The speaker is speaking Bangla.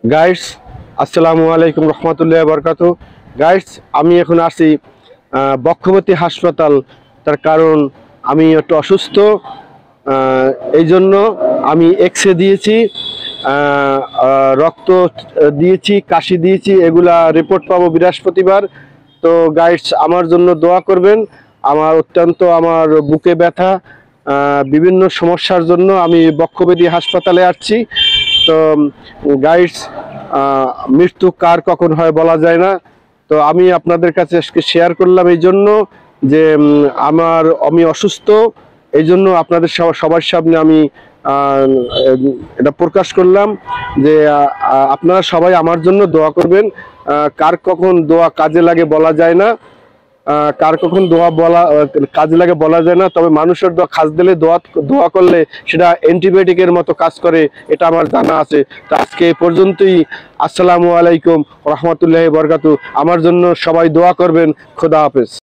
গাইডস, আসসালামু আলাইকুম রহমতুল্লাহ বরকাতু। গাইডস, আমি এখন আছি বক্ষবতী হাসপাতাল। তার কারণ আমি একটু অসুস্থ, এই জন্য আমি এক্সরে দিয়েছি, রক্ত দিয়েছি, কাশি দিয়েছি। এগুলা রিপোর্ট পাবো বৃহস্পতিবার। তো গাইডস, আমার জন্য দোয়া করবেন। আমার বুকে ব্যথা, বিভিন্ন সমস্যার জন্য আমি বক্ষব্যাধি হাসপাতালে আসছি। তো গাইডস, মৃত্যু কার কখন হয় বলা যায় না। তো আমি আপনাদের কাছে আজকে শেয়ার করলাম এই জন্য যে আমি অসুস্থ, এই জন্য আপনাদের সবার সামনে আমি এটা প্রকাশ করলাম যে আপনারা সবাই আমার জন্য দোয়া করবেন। কার কখন দোয়া কাজে লাগে বলা যায় না, কার কখন দোয়া কাজে লাগে বলা যায় না। তবে মানুষের দোয়া খাস দিলে দোয়া করলে সেটা অ্যান্টিবায়োটিকের মতো কাজ করে, এটা আমার জানা আছে। তো আজকে এই পর্যন্তই। আসসালামু আলাইকুম রহমতুল্লাহি বরকাতু। আমার জন্য সবাই দোয়া করবেন। খোদা হাফেজ।